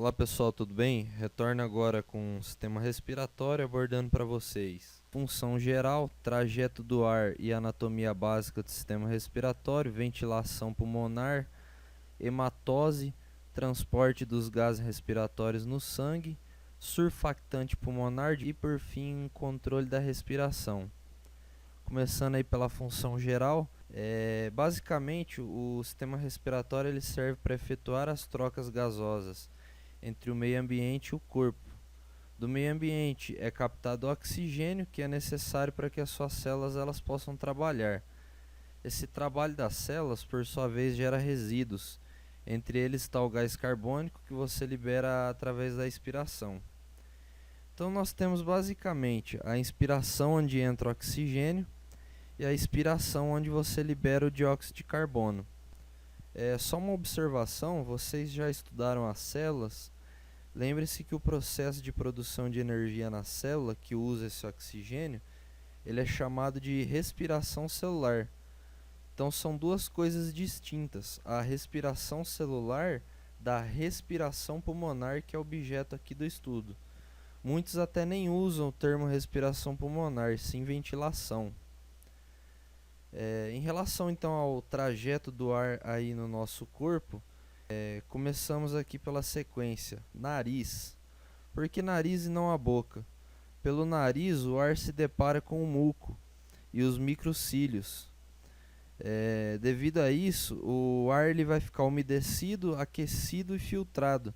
Olá pessoal, tudo bem? Retorno agora com o sistema respiratório abordando para vocês função geral, trajeto do ar e anatomia básica do sistema respiratório, ventilação pulmonar, hematose, transporte dos gases respiratórios no sangue, surfactante pulmonar e por fim controle da respiração. Começando aí pela função geral, basicamente o sistema respiratório ele serve para efetuar as trocas gasosas entre o meio ambiente e o corpo. Do meio ambiente é captado oxigênio que é necessário para que as suas células elas possam trabalhar. Esse trabalho das células, por sua vez, gera resíduos. Entre eles está o gás carbônico que você libera através da expiração. Então nós temos basicamente a inspiração onde entra o oxigênio e a expiração onde você libera o dióxido de carbono. Só uma observação, vocês já estudaram as células. Lembre-se que o processo de produção de energia na célula que usa esse oxigênio, ele é chamado de respiração celular. Então são duas coisas distintas, a respiração celular da respiração pulmonar, que é objeto aqui do estudo. Muitos até nem usam o termo respiração pulmonar, sim ventilação. Em relação então ao trajeto do ar aí no nosso corpo, começamos aqui pela sequência. Nariz. Por que nariz e não a boca? Pelo nariz o ar se depara com o muco e os microcílios. Devido a isso, o ar ele vai ficar umedecido, aquecido e filtrado,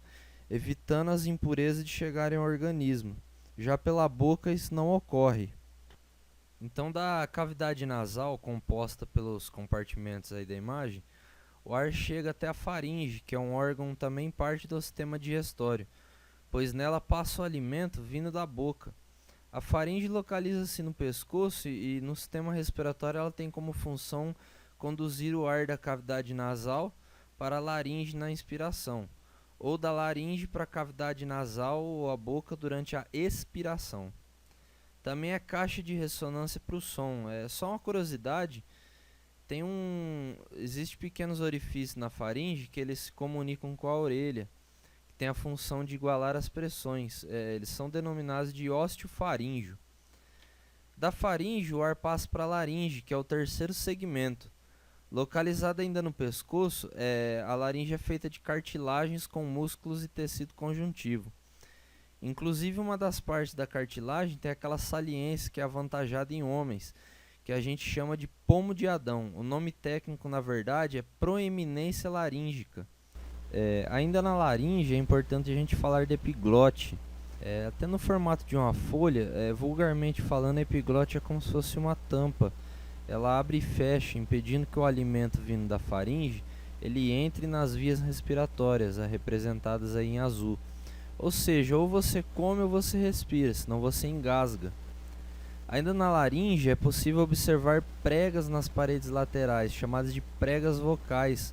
evitando as impurezas de chegarem ao organismo. Já pela boca isso não ocorre. Então, da cavidade nasal, composta pelos compartimentos aí da imagem, o ar chega até a faringe, que é um órgão também parte do sistema digestório, pois nela passa o alimento vindo da boca. A faringe localiza-se no pescoço e no sistema respiratório ela tem como função conduzir o ar da cavidade nasal para a laringe na inspiração, ou da laringe para a cavidade nasal ou a boca durante a expiração. Também é caixa de ressonância para o som. É só uma curiosidade, existe pequenos orifícios na faringe que eles se comunicam com a orelha, que tem a função de igualar as pressões. Eles são denominados de ósteo-faríngeo. Da faringe o ar passa para a laringe, que é o terceiro segmento. Localizada ainda no pescoço, a laringe é feita de cartilagens com músculos e tecido conjuntivo. Inclusive uma das partes da cartilagem tem aquela saliência que é avantajada em homens, que a gente chama de pomo de Adão. O nome técnico na verdade é proeminência laríngica. Ainda na laringe é importante a gente falar de epiglote. Até no formato de uma folha, vulgarmente falando, a epiglote é como se fosse uma tampa. Ela abre e fecha, impedindo que o alimento vindo da faringe ele entre nas vias respiratórias, representadas aí em azul. Ou seja, ou você come ou você respira, senão você engasga. Ainda na laringe é possível observar pregas nas paredes laterais, chamadas de pregas vocais,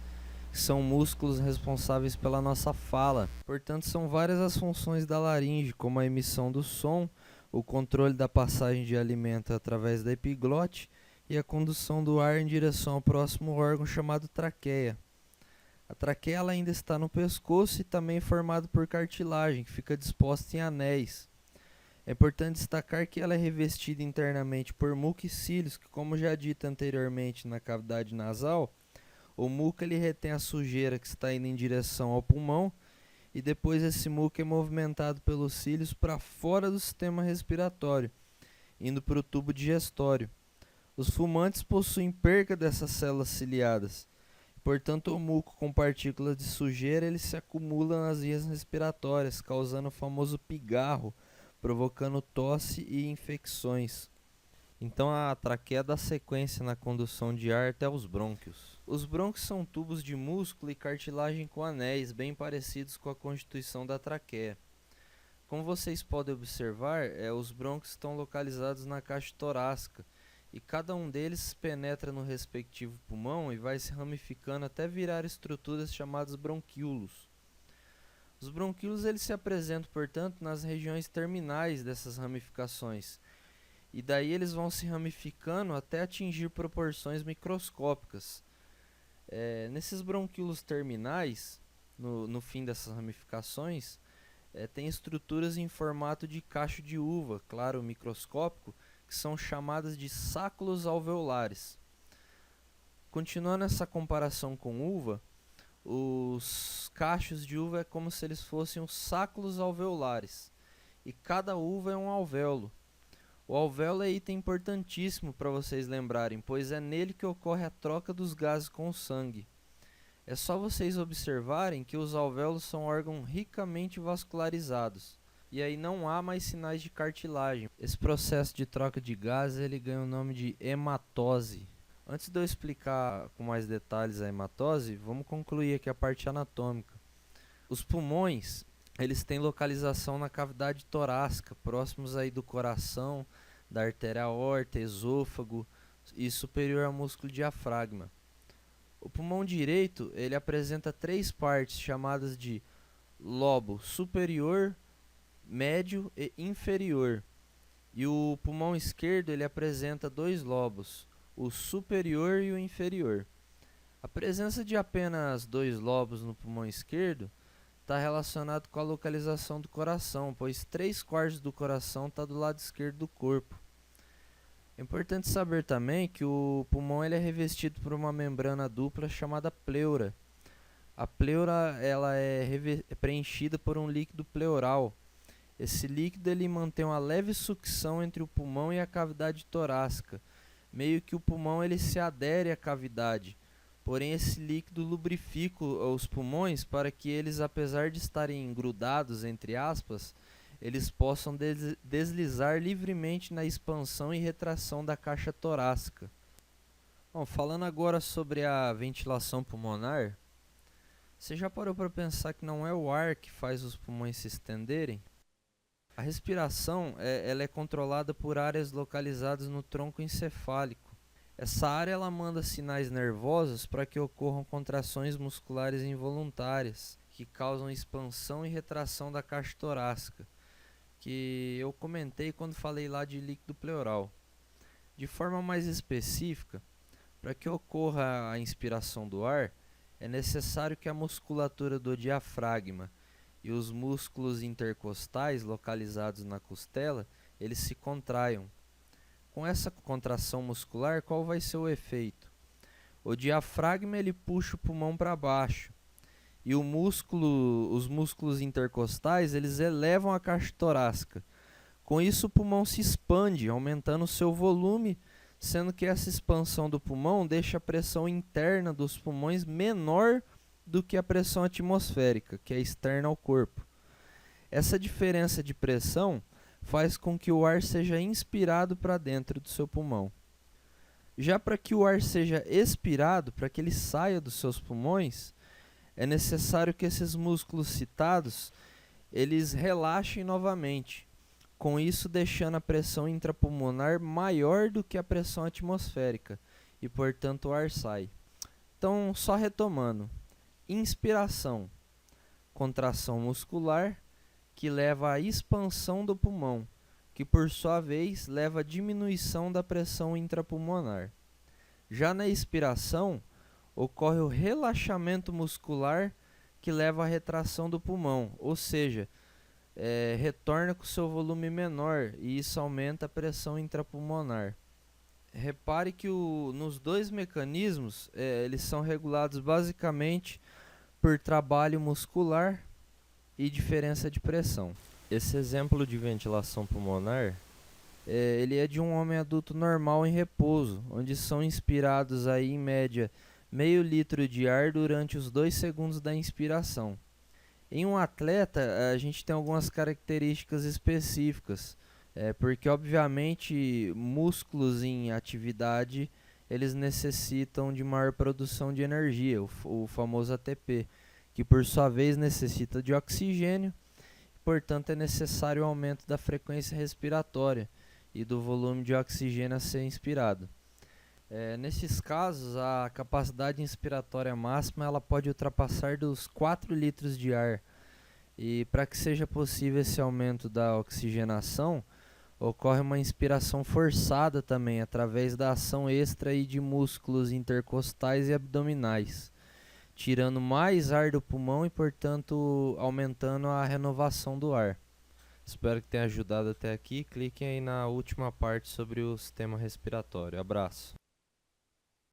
que são músculos responsáveis pela nossa fala. Portanto, são várias as funções da laringe, como a emissão do som, o controle da passagem de alimento através da epiglote e a condução do ar em direção ao próximo órgão chamado traqueia. A traqueia ela ainda está no pescoço e também é formada por cartilagem, que fica disposta em anéis. É importante destacar que ela é revestida internamente por muco e cílios, que como já dito anteriormente na cavidade nasal, o muco ele retém a sujeira que está indo em direção ao pulmão e depois esse muco é movimentado pelos cílios para fora do sistema respiratório, indo para o tubo digestório. Os fumantes possuem perca dessas células ciliadas. Portanto, o muco com partículas de sujeira ele se acumula nas vias respiratórias, causando o famoso pigarro, provocando tosse e infecções. Então a traqueia dá sequência na condução de ar até os brônquios. Os brônquios são tubos de músculo e cartilagem com anéis, bem parecidos com a constituição da traqueia. Como vocês podem observar, os brônquios estão localizados na caixa torácica, e cada um deles penetra no respectivo pulmão e vai se ramificando até virar estruturas chamadas bronquíolos. Os bronquíolos eles se apresentam, portanto, nas regiões terminais dessas ramificações, e daí eles vão se ramificando até atingir proporções microscópicas. Nesses bronquíolos terminais, no fim dessas ramificações, tem estruturas em formato de cacho de uva, claro, microscópico, que são chamadas de sáculos alveolares. Continuando essa comparação com uva, os cachos de uva é como se eles fossem os sáculos alveolares, e cada uva é um alvéolo. O alvéolo é item importantíssimo para vocês lembrarem, pois é nele que ocorre a troca dos gases com o sangue. É só vocês observarem que os alvéolos são órgãos ricamente vascularizados, e aí não há mais sinais de cartilagem. Esse processo de troca de gases ele ganha o nome de hematose. Antes de eu explicar com mais detalhes a hematose, vamos concluir aqui a parte anatômica. Os pulmões, eles têm localização na cavidade torácica, próximos aí do coração, da artéria aorta, esôfago e superior ao músculo diafragma. O pulmão direito, ele apresenta 3 partes chamadas de lobo superior, médio e inferior. E o pulmão esquerdo, ele apresenta 2 lobos, o superior e o inferior. A presença de apenas 2 lobos no pulmão esquerdo está relacionado com a localização do coração, pois 3/4 do coração está do lado esquerdo do corpo. É importante saber também que o pulmão ele é revestido por uma membrana dupla chamada pleura. A pleura ela é preenchida por um líquido pleural. Esse líquido ele mantém uma leve sucção entre o pulmão e a cavidade torácica, meio que o pulmão ele se adere à cavidade. Porém, esse líquido lubrifica os pulmões para que eles, apesar de estarem grudados, entre aspas, eles possam deslizar livremente na expansão e retração da caixa torácica. Bom, falando agora sobre a ventilação pulmonar, você já parou para pensar que não é o ar que faz os pulmões se estenderem? A respiração ela é controlada por áreas localizadas no tronco encefálico. Essa área ela manda sinais nervosos para que ocorram contrações musculares involuntárias, que causam expansão e retração da caixa torácica, que eu comentei quando falei lá de líquido pleural. De forma mais específica, para que ocorra a inspiração do ar, é necessário que a musculatura do diafragma e os músculos intercostais localizados na costela, eles se contraiam. Com essa contração muscular, qual vai ser o efeito? O diafragma ele puxa o pulmão para baixo e os músculos intercostais eles elevam a caixa torácica. Com isso o pulmão se expande, aumentando o seu volume, sendo que essa expansão do pulmão deixa a pressão interna dos pulmões menor do que a pressão atmosférica, que é externa ao corpo. Essa diferença de pressão faz com que o ar seja inspirado para dentro do seu pulmão. Já para que o ar seja expirado, para que ele saia dos seus pulmões, é necessário que esses músculos citados eles relaxem novamente, com isso deixando a pressão intrapulmonar maior do que a pressão atmosférica e, portanto, o ar sai. Então, só retomando. Inspiração, contração muscular, que leva à expansão do pulmão, que por sua vez leva à diminuição da pressão intrapulmonar. Já na expiração, ocorre o relaxamento muscular, que leva à retração do pulmão, ou seja, retorna com seu volume menor e isso aumenta a pressão intrapulmonar. Repare que nos 2 mecanismos, eles são regulados basicamente por trabalho muscular e diferença de pressão. Esse exemplo de ventilação pulmonar, ele é de um homem adulto normal em repouso, onde são inspirados aí em média meio litro de ar durante os 2 segundos da inspiração. Em um atleta, a gente tem algumas características específicas, porque obviamente músculos em atividade eles necessitam de maior produção de energia, o famoso ATP, que por sua vez necessita de oxigênio, portanto é necessário o aumento da frequência respiratória e do volume de oxigênio a ser inspirado. Nesses casos, a capacidade inspiratória máxima ela pode ultrapassar dos 4 litros de ar, e para que seja possível esse aumento da oxigenação, ocorre uma inspiração forçada também, através da ação extra aí de músculos intercostais e abdominais. tirando mais ar do pulmão e, portanto, aumentando a renovação do ar. Espero que tenha ajudado até aqui. Cliquem aí na última parte sobre o sistema respiratório. Abraço.